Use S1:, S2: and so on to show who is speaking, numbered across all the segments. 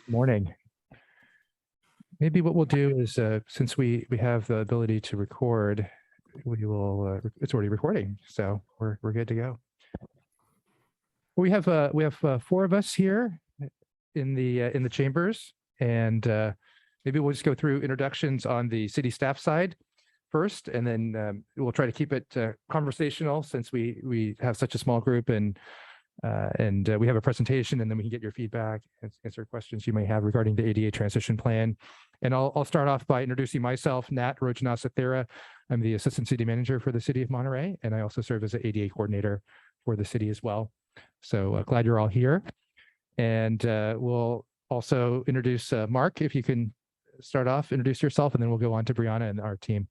S1: Morning. Maybe what we'll do is, since we have the ability to record, we will. It's already recording, so we're good to go. We have four of us here in the chambers, and maybe we'll just go through introductions on the city staff side first, and then we'll try to keep it conversational since we have such a small group, and we have a presentation, and then we can get your feedback and answer questions you may have regarding the ADA transition plan. And I'll start off by introducing myself, Nat Rojanasathera. I'm the Assistant City Manager for the City of Monterey, and I also serve as an ADA Coordinator for the city as well. So glad you're all here. And we'll also introduce Mark, if you can start off, introduce yourself, and then we'll go on to Brianna and our team.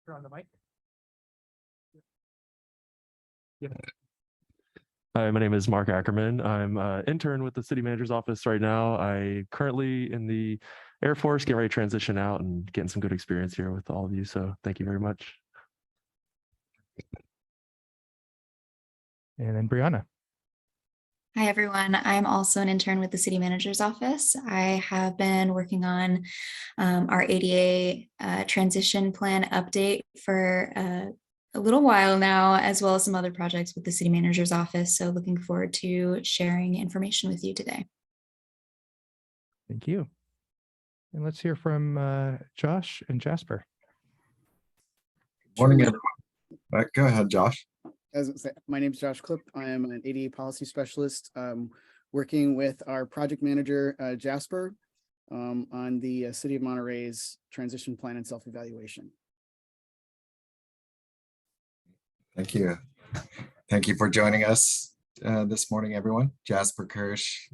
S1: Turn on the mic. Yeah.
S2: Hi, my name is Mark Ackerman. I'm an intern with the city manager's office right now. I currently in the Air Force, getting ready to transition out and getting some good experience here with all of you. So thank you very much.
S1: And then Brianna.
S3: Hi, everyone. I'm also an intern with the city manager's office. I have been working on our ADA transition plan update for a little while now, as well as some other projects with the city manager's office. So looking forward to sharing information with you today.
S1: Thank you. And let's hear from Josh and Jasper.
S4: Morning, everyone. Go ahead, Josh.
S5: My name is Josh Klipp. I am an ADA policy specialist working with our project manager, Jasper, on the City of Monterey's transition plan and self-evaluation.
S4: Thank you. Thank you for joining us this morning, everyone. Jasper Kirsch,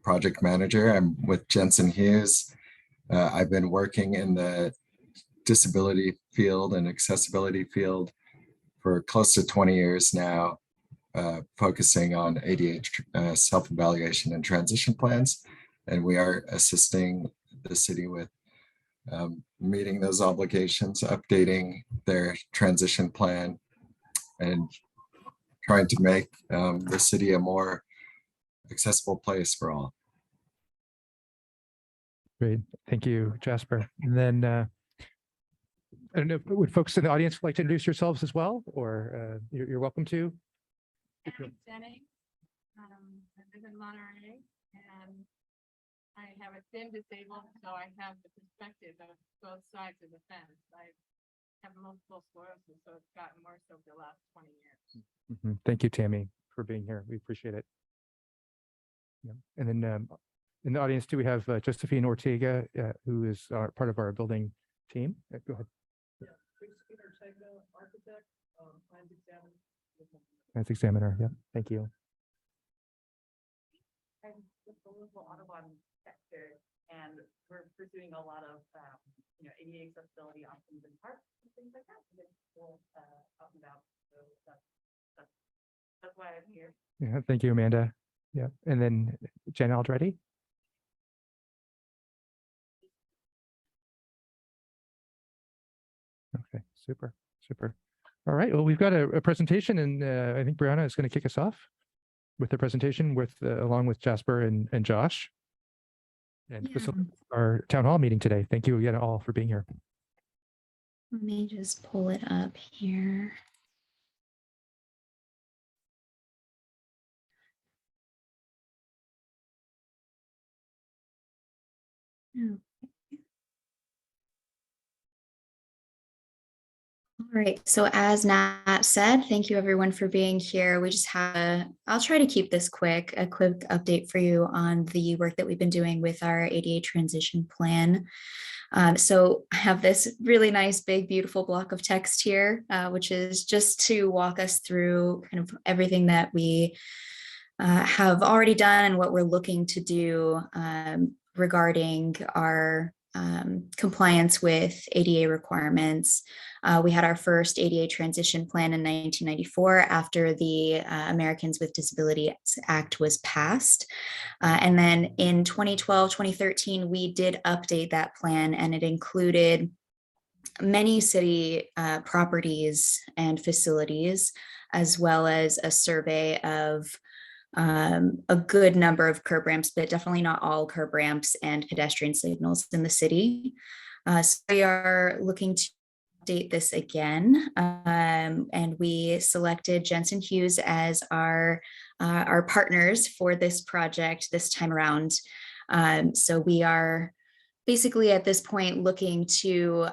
S4: project manager. I'm with Jensen Hughes. I've been working in the disability field and accessibility field for close to 20 years now, focusing on ADA self-evaluation and transition plans. And we are assisting the city with meeting those obligations, updating their transition plan, and trying to make the city a more accessible place for all.
S1: Great. Thank you, Jasper. And then I don't know, would folks in the audience like to introduce yourselves as well, or you're welcome to?
S6: I'm Jenny. I live in Monterey, and I have been disabled, so I have the perspective of both sides of the fence. I have multiple sclerosis, so it's gotten more so the last 20 years.
S1: Thank you, Tammy, for being here. We appreciate it. Yeah. And then in the audience too, we have Josephine Ortega, who is part of our building team. Go ahead.
S6: Architect, plans examiner.
S1: Plans examiner. Yeah. Thank you.
S7: I'm with the local Audubon sector, and we're pursuing a lot of ADA accessibility options in parks and things like that. We'll talk about. So that's why I'm here.
S1: Yeah. Thank you, Amanda. Yeah. And then Jen Aldretti. Okay. Super. All right. Well, we've got a presentation, and I think Brianna is going to kick us off with the presentation along with Jasper and Josh, and our town hall meeting today. Thank you again all for being here.
S3: Let me just pull it up here. Oh. All right, so as Nat said, thank you everyone for being here. We just have I'll try to keep this quick, a quick update for you on the work that we've been doing with our ADA transition plan. So I have this really nice, big, beautiful block of text here, which is just to walk us through kind of everything that we have already done and what we're looking to do regarding our compliance with ADA requirements. We had our first ADA transition plan in 1994 after the Americans with Disabilities Act was passed. And then in 2012, 2013, we did update that plan, and it included many city properties and facilities, as well as a survey of a good number of curb ramps, but definitely not all curb ramps and pedestrian signals in the city. So we are looking to update this again, and we selected Jensen Hughes as our partners for this project this time around. So we are basically at this point looking to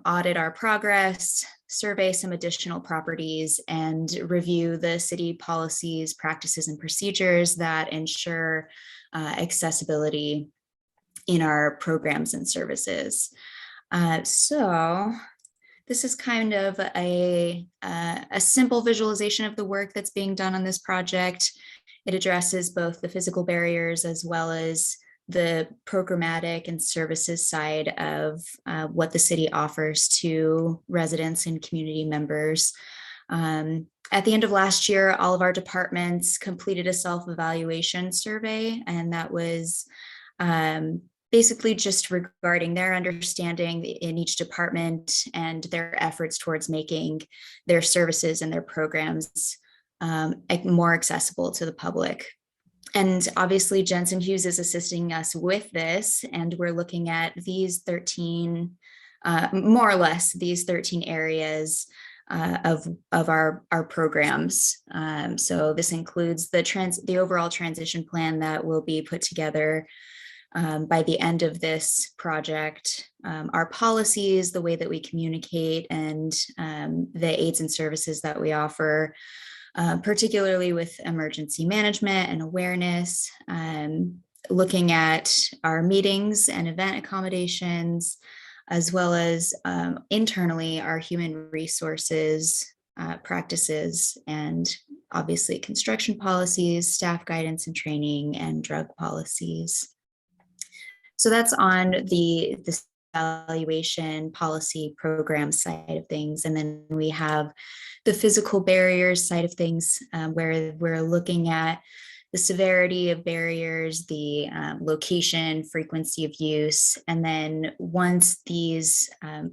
S3: audit our progress, survey some additional properties, and review the city policies, practices, and procedures that ensure accessibility in our programs and services. So this is kind of a simple visualization of the work that's being done on this project. It addresses both the physical barriers as well as the programmatic and services side of what the city offers to residents and community members. At the end of last year, all of our departments completed a self-evaluation survey, and that was basically just regarding their understanding in each department and their efforts towards making their services and their programs more accessible to the public. And obviously Jensen Hughes is assisting us with this, and we're looking at these 13, more or less these 13 areas of our programs. So this includes the overall transition plan that will be put together by the end of this project, our policies, the way that we communicate, and the aids and services that we offer, particularly with emergency management and awareness, looking at our meetings and event accommodations, as well as internally our human resources practices, and obviously construction policies, staff guidance and training, and drug policies. So that's on the evaluation policy program side of things. And then we have the physical barriers side of things, where we're looking at the severity of barriers, the location, frequency of use. And then once these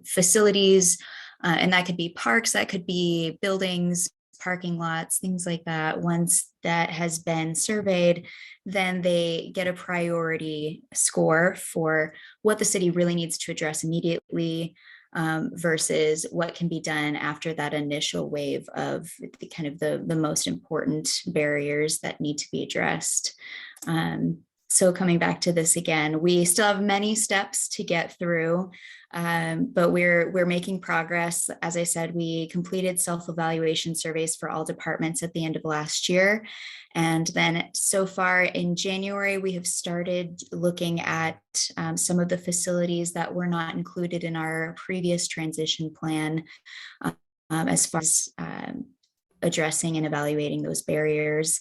S3: facilities, and that could be parks, that could be buildings, parking lots, things like that, once that has been surveyed, then they get a priority score for what the city really needs to address immediately versus what can be done after that initial wave of the most important barriers that need to be addressed. So coming back to this again, we still have many steps to get through, but we're making progress. As I said, we completed self-evaluation surveys for all departments at the end of last year. And then so far in January, we have started looking at some of the facilities that were not included in our previous transition plan, as far as addressing and evaluating those barriers.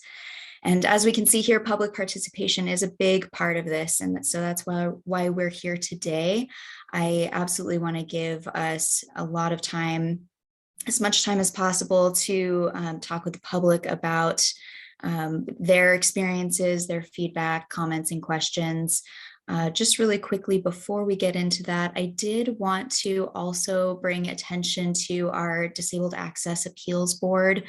S3: And as we can see here, public participation is a big part of this. And so that's why we're here today. I absolutely want to give us a lot of time, as much time as possible, to talk with the public about their experiences, their feedback, comments, and questions. Just really quickly before we get into that, I did want to also bring attention to our Disabled Access Appeals Board.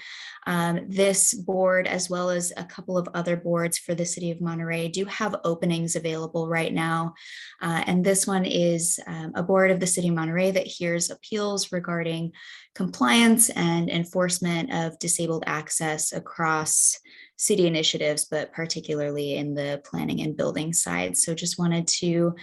S3: This board, as well as a couple of other boards for the City of Monterey, do have openings available right now. And this one is a board of the City of Monterey that hears appeals regarding compliance and enforcement of disabled access across city initiatives, but particularly in the planning and building side. So just wanted to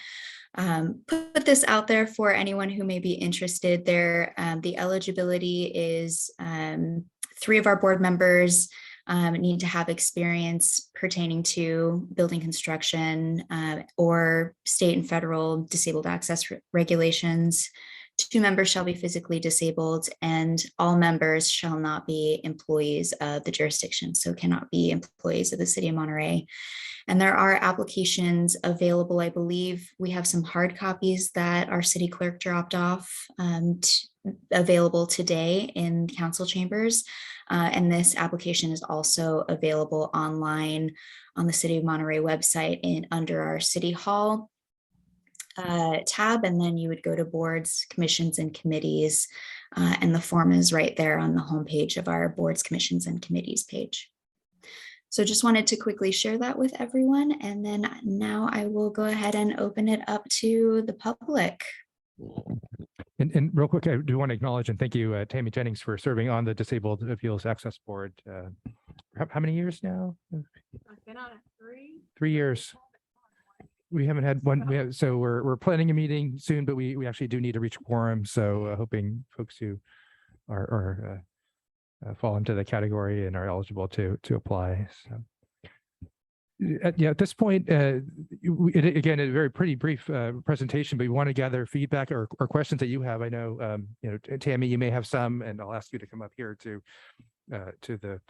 S3: put this out there for anyone who may be interested there. The eligibility is 3 of our board members need to have experience pertaining to building construction or state and federal disabled access regulations. 2 members shall be physically disabled, and all members shall not be employees of the jurisdiction, so cannot be employees of the City of Monterey. And there are applications available. I believe we have some hard copies that our city clerk dropped off available today in council chambers. And this application is also available online on the City of Monterey website under our City Hall tab, and then you would go to boards, commissions, and committees, and the form is right there on the homepage of our boards, commissions, and committees page. So just wanted to quickly share that with everyone. And then now I will go ahead and open it up to the public.
S1: And real quick, I do want to acknowledge and thank you, Tammy Jennings, for serving on the Disabled Appeals Access Board. How many years now?
S6: I've been on it
S1: 3 years. We haven't had one. So we're planning a meeting soon, but we actually do need to reach quorum. So hoping folks who are fall into the category and are eligible to apply. So. Yeah, at this point, again, a very pretty brief presentation, but we want to gather feedback or questions that you have. I know, Tammy, you may have some, and I'll ask you to come up here to the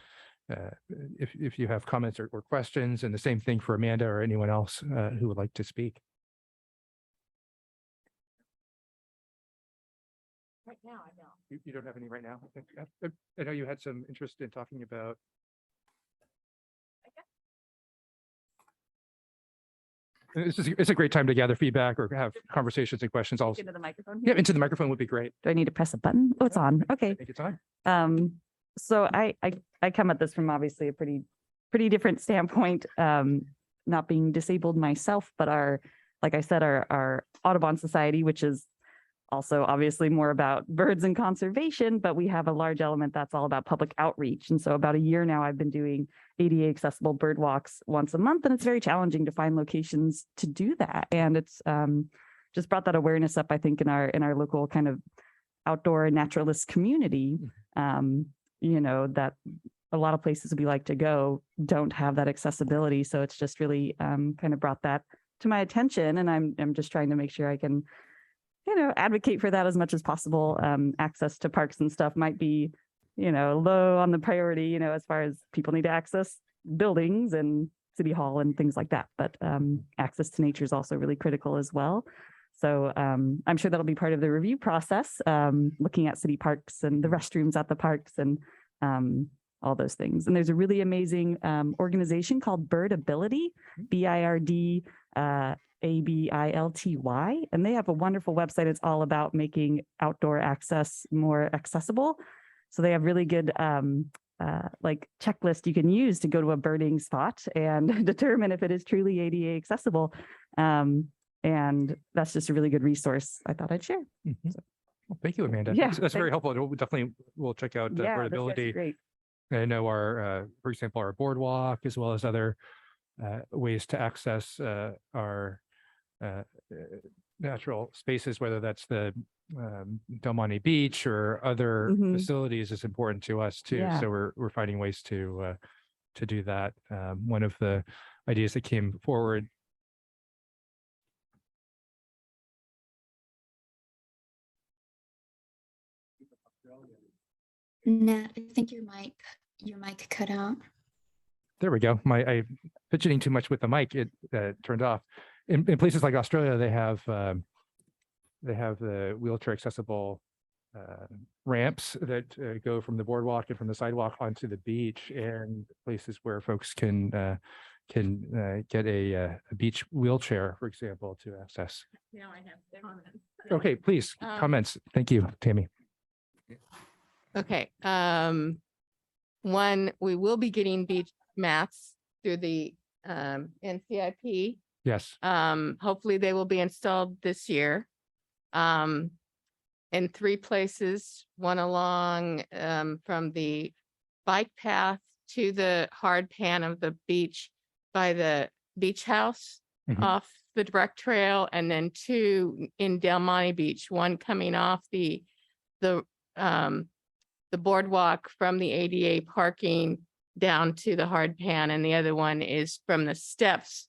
S1: if you have comments or questions, and the same thing for Amanda or anyone else who would like to speak.
S6: right now, I know.
S1: You don't have any right now? I know you had some interest in talking about. It's a great time to gather feedback or have conversations and questions. Also,
S8: Into the microphone.
S1: yeah, into the microphone would be great.
S8: Do I need to press a button? Oh, it's on.
S1: I
S8: Okay.
S1: think it's on.
S8: So I come at this from obviously a pretty different standpoint, not being disabled myself, but like I said, our Audubon Society, which is also obviously more about birds and conservation, but we have a large element that's all about public outreach. And so about a year now, I've been doing ADA accessible bird walks once a month, and it's very challenging to find locations to do that. And it's just brought that awareness up, I think, in our local kind of outdoor naturalist community. That a lot of places we like to go don't have that accessibility. So it's just really kind of brought that to my attention, and I'm just trying to make sure I can advocate for that as much as possible. Access to parks and stuff might be, low on the priority, as far as people need to access buildings and city hall and things like that. But access to nature is also really critical as well. So I'm sure that'll be part of the review process, looking at city parks and the restrooms at the parks and all those things. And there's a really amazing organization called Birdability, BIRD. ABILTY, and they have a wonderful website. It's all about making outdoor access more accessible. So they have really good like checklist you can use to go to a birding spot and determine if it is truly ADA accessible. And that's just a really good resource I thought I'd share.
S1: Mm-hmm. Well, thank you, Amanda.
S8: Yeah,
S1: that's very helpful. We'll check out
S8: Yeah,
S1: Birdability.
S8: great.
S1: I know for example, our boardwalk, as well as other ways to access our natural spaces, whether that's the Del Monte Beach or other facilities, is important to us too.
S8: Yeah.
S1: So we're finding ways to do that. One of the ideas that came forward.
S3: Nat, I think your mic cut out.
S1: There we go. I fidgeting too much with the mic, it turned off. In places like Australia, they have the wheelchair accessible ramps that go from the boardwalk and from the sidewalk onto the beach, and places where folks can get a beach wheelchair, for example, to access.
S6: Now I have comments.
S1: Okay, please, comments. Thank you, Tammy.
S6: Okay, one, we will be getting beach mats through the NCIP.
S1: Yes.
S6: Hopefully they will be installed this year. In 3 places, one along from the bike path to the hard pan of the beach by the beach house off the direct trail, and then 2 in Del Monte Beach, one coming off the boardwalk from the ADA parking down to the hard pan, and the other one is from the steps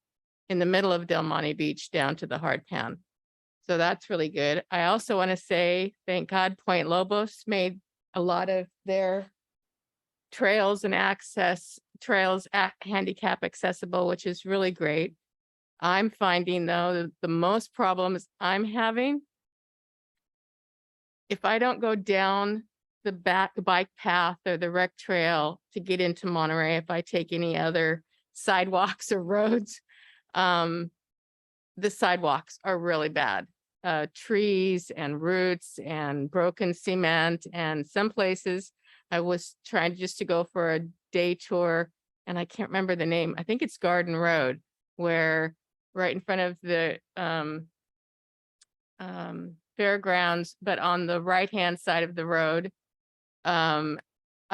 S6: in the middle of Del Monte Beach down to the hard pan. So that's really good. I also want to say, thank God, Point Lobos made a lot of their trails and access trails handicap accessible, which is really great. I'm finding though, that the most problems I'm having, if I don't go down the bike path or the rec trail to get into Monterey, if I take any other sidewalks or roads, the sidewalks are really bad. Trees and roots and broken cement, and some places I was trying just to go for a day tour and I can't remember the name. I think it's Garden Road, where right in front of the fairgrounds, but on the right-hand side of the road, I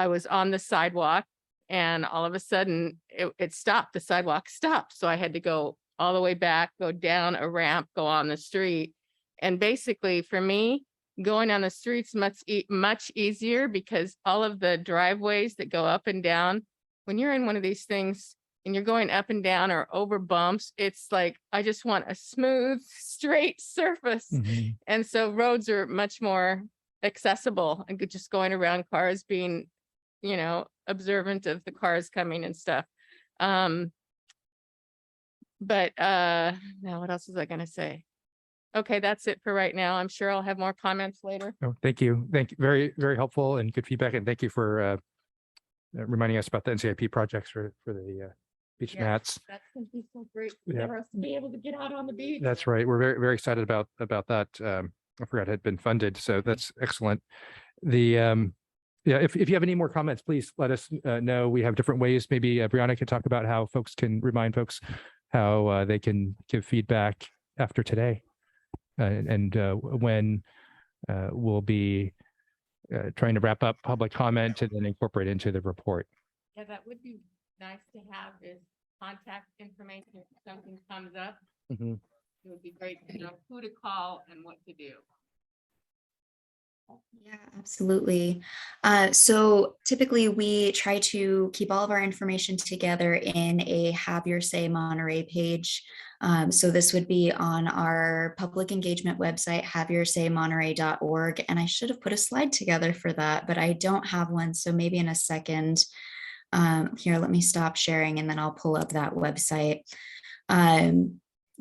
S6: was on the sidewalk and all of a sudden it stopped. The sidewalk stopped. So I had to go all the way back, go down a ramp, go on the street. And basically for me, going on the streets much easier because all of the driveways that go up and down, when you're in one of these things and you're going up and down or over bumps, it's like, I just want a smooth, straight surface.
S1: Mhm.
S6: And so roads are much more accessible and just going around, cars being, you know, observant of the cars coming and stuff. Now what else was I gonna say? Okay, that's it for right now. I'm sure I'll have more comments later.
S1: Oh, thank you. Thank you. Very, very helpful and good feedback. And thank you for reminding us about the NCIP projects for the beach
S6: Yeah.
S1: mats.
S6: That's gonna be so great
S1: Yeah.
S6: for us to be able to get out on the beach.
S1: That's right. We're very, very excited about that. I forgot it had been funded, so that's excellent. The yeah, if you have any more comments, please let us know. We have different ways. Maybe Brianna can talk about how folks can remind folks how they can give feedback after today, and when we'll be trying to wrap up public comment and then incorporate into the report.
S6: Yeah, that would be nice to have is contact information if something comes up.
S1: Mhm.
S6: It would be great to know who to call and what to do.
S3: Yeah, absolutely. So typically we try to keep all of our information together in a Have Your Say Monterey page. So this would be on our public engagement website, haveyoursaymonterey.org. And I should have put a slide together for that, but I don't have one. So maybe in a second, here, let me stop sharing and then I'll pull up that website.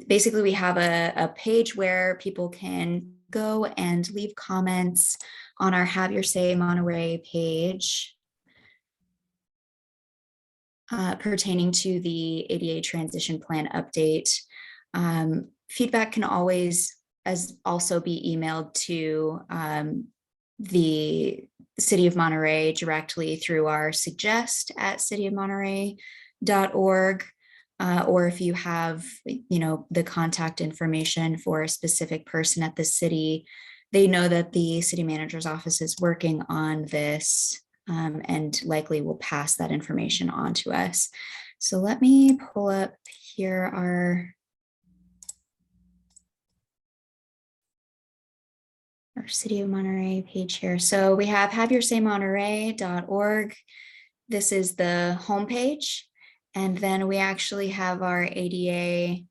S3: Basically, we have a page where people can go and leave comments on our Have Your Say Monterey page pertaining to the ADA transition plan update. Feedback can always also be emailed to the City of Monterey directly through our suggest@cityofmonterey.org. Or if you have, the contact information for a specific person at the city, they know that the city manager's office is working on this and likely will pass that information on to us. So let me pull up here our City of Monterey page here. So we have haveyoursaymonterey.org. This is the homepage. And then we actually have our ADA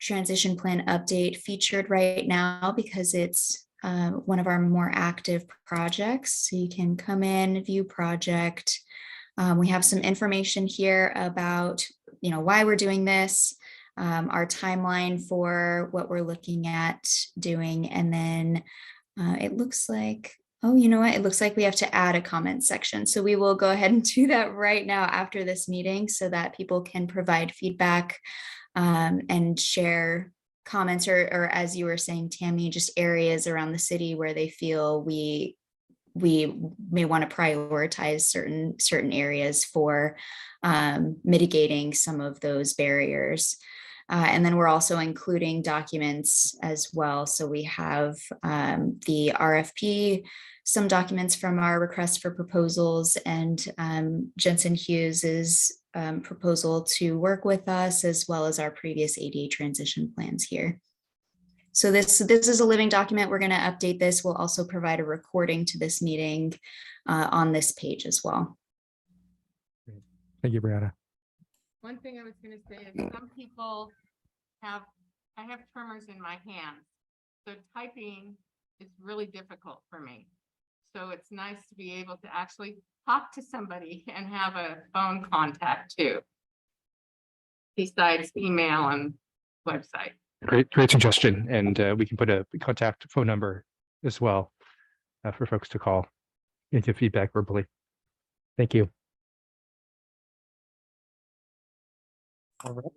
S3: transition plan update featured right now because it's one of our more active projects. So you can come in, view project. We have some information here about, why we're doing this, our timeline for what we're looking at doing. And then it looks like, oh, you know what? It looks like we have to add a comment section. So we will go ahead and do that right now after this meeting so that people can provide feedback and share comments or as you were saying, Tammy, just areas around the city where they feel we may want to prioritize certain areas for mitigating some of those barriers. And then we're also including documents as well. So we have the RFP, some documents from our request for proposals, and Jensen Hughes's proposal to work with us, as well as our previous ADA transition plans here. So this is a living document. We're going to update this. We'll also provide a recording to this meeting on this page as well.
S1: Thank you, Brianna.
S6: One thing I was gonna say is some people I have tremors in my hands. So typing is really difficult for me. So it's nice to be able to actually talk to somebody and have a phone contact too, besides email and website.
S1: Great suggestion. And we can put a contact phone number as well for folks to call and give feedback verbally. Thank you. All right.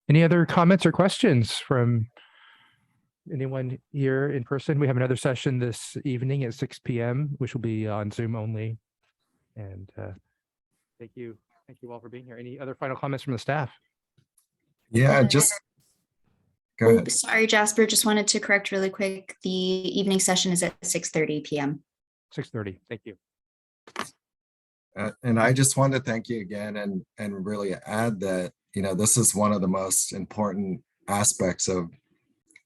S1: Any other comments or questions from anyone here in person? We have another session this evening at 6 p.m., which will be on Zoom only. And thank you Thank you all for being here. Any other final comments from the staff?
S4: Yeah, just go ahead.
S3: Oops, sorry, Jasper, just wanted to correct really quick. The evening session is at 6:30 p.m.
S1: 6:30. Thank you.
S4: And I just want to thank you again and really add that, this is one of the most important aspects of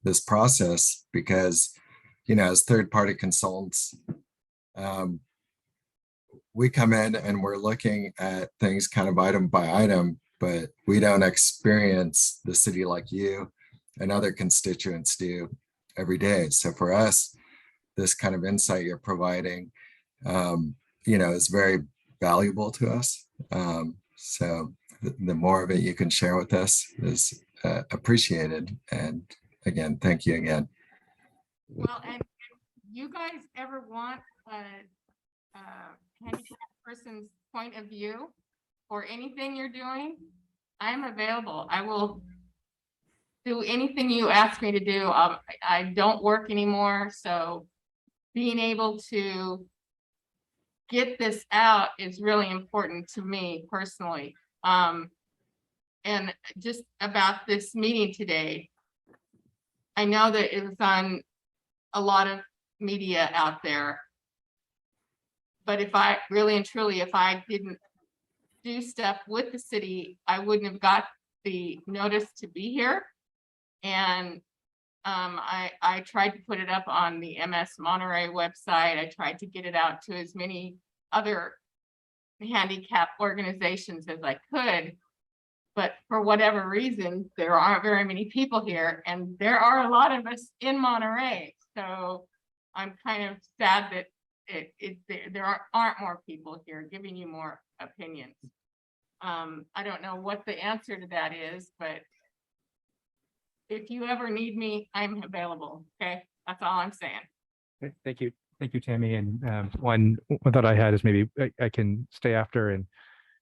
S4: this process because, as third-party consultants, we come in and we're looking at things kind of item by item, but we don't experience the city like you and other constituents do every day. So for us, this kind of insight you're providing, is very valuable to us. So the more of it you can share with us is appreciated. And again, thank you again.
S6: Well, and if you guys ever want a handicapped person's point of view or anything you're doing, I'm available. I will do anything you ask me to do. I don't work anymore, so being able to get this out is really important to me personally. And just about this meeting today, I know that it was on a lot of media out there. But if I really and truly, if I didn't do stuff with the city, I wouldn't have got the notice to be here. And I tried to put it up on the MS Monterey website. I tried to get it out to as many other handicap organizations as I could. But for whatever reason, there aren't very many people here, and there are a lot of us in Monterey. So I'm kind of sad that there aren't more people here giving you more opinions. I don't know what the answer to that is, but if you ever need me, I'm available. Okay, that's all I'm saying.
S1: Okay, thank you. Thank you, Tammy. And one thought I had is maybe I can stay after, and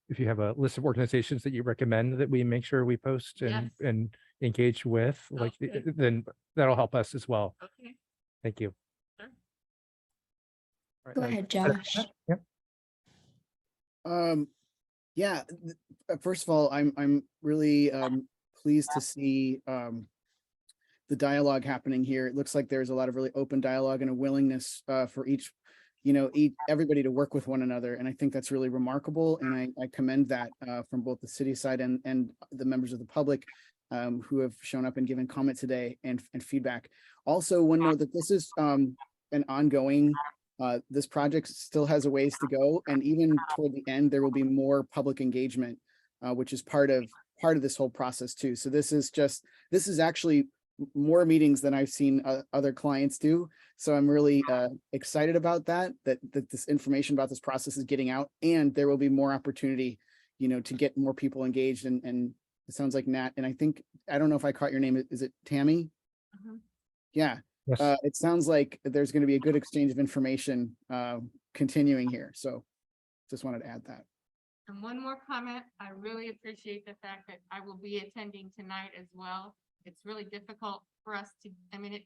S1: if you have a list of organizations that you recommend that we make sure we post and,
S6: Yes.
S1: and engage with, like,
S6: Okay.
S1: then that'll help us as well.
S6: Okay.
S1: Thank you.
S6: Sure.
S1: All right,
S3: Go ahead, Josh.
S1: Yep.
S5: Yeah, first of all, I'm really pleased to see the dialogue happening here. It looks like there's a lot of really open dialogue and a willingness for everybody to work with one another. And I think that's really remarkable. And I commend that from both the city side and the members of the public who have shown up and given comment today and feedback. Also, one note that this is an ongoing, this project still has a ways to go. And even toward the end, there will be more public engagement, which is part of this whole process too. So this is actually more meetings than I've seen other clients do. So I'm really excited about that this information about this process is getting out, and there will be more opportunity, to get more people engaged. And it sounds like Nat, and I don't know if I caught your name. Is it Tammy?
S6: Mhm.
S5: Yeah.
S1: Yes.
S5: It sounds like there's going to be a good exchange of information continuing here. So just wanted to add that.
S6: And one more comment. I really appreciate the fact that I will be attending tonight as well. It's really difficult for us it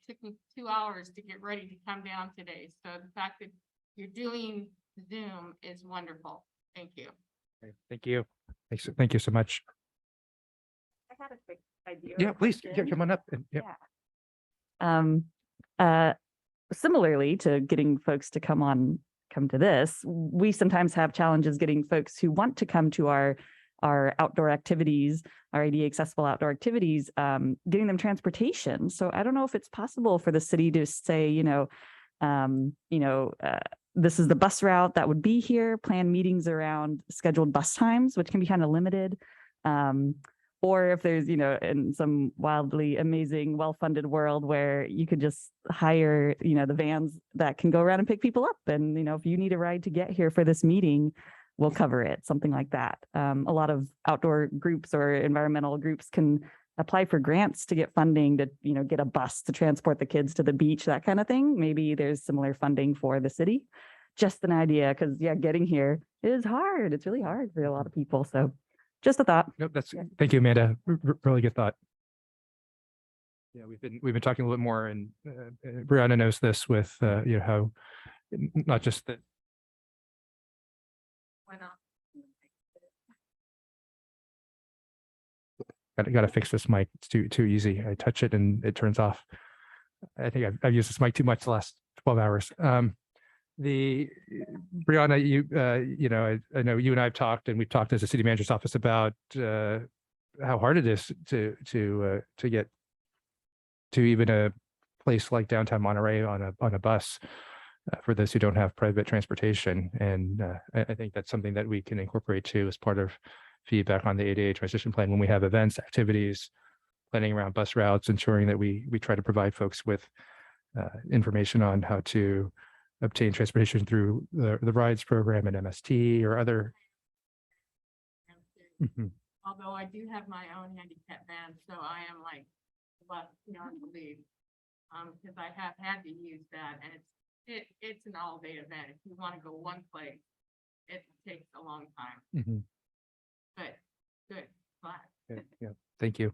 S6: took me 2 hours to get ready to come down today. So the fact that you're doing Zoom is wonderful. Thank you.
S1: Okay, thank you. Thank you so much.
S8: I had a quick idea.
S1: Yeah, please come on up. And,
S8: Similarly to getting folks to come to this, we sometimes have challenges getting folks who want to come to our outdoor activities, our ADA accessible outdoor activities, getting them transportation. So I don't know if it's possible for the city to say, this is the bus route that would be here, plan meetings around scheduled bus times, which can be kind of limited. Or if there's, in some wildly amazing, well-funded world where you could just hire, the vans that can go around and pick people up. And, if you need a ride to get here for this meeting, we'll cover it, something like that. A lot of outdoor groups or environmental groups can apply for grants to get funding to, get a bus to transport the kids to the beach, that kind of thing. Maybe there's similar funding for the city. Just an idea, because getting here is hard. It's really hard for a lot of people. So just a thought.
S1: Nope, thank you, Amanda. Really good thought. Yeah, we've been talking a little bit more, and Brianna knows this with how not just that.
S6: Why not?
S1: Got to fix this mic. It's too easy. I touch it and it turns off. I think I've used this mic too much the last 12 hours. Brianna, I know you and I have talked, and we've talked as a city manager's office about how hard it is to get to even a place like downtown Monterey on a bus for those who don't have private transportation. And I think that's something that we can incorporate too as part of feedback on the ADA transition plan when we have events, activities, planning around bus routes, ensuring that we try to provide folks with information on how to obtain transportation through the rides program and MST or other. Mhm.
S6: Although I do have my own handicap van, so I am like left beyond the lead. Because I have had to use that, and it's an all-day event. If you want to go one place, it takes a long time,
S1: Mhm.
S6: but good, glad.
S1: Yeah. Thank you.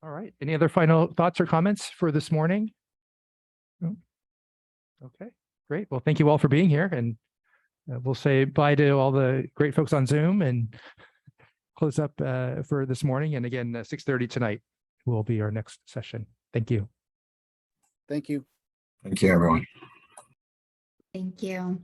S1: All right. Any other final thoughts or comments for this morning? No? Okay, great. Well, thank you all for being here, and we'll say bye to all the great folks on Zoom and close up for this morning. And again, 6:30 tonight will be our next session. Thank you.
S5: Thank you.
S4: Thank you, everyone.
S3: Thank you.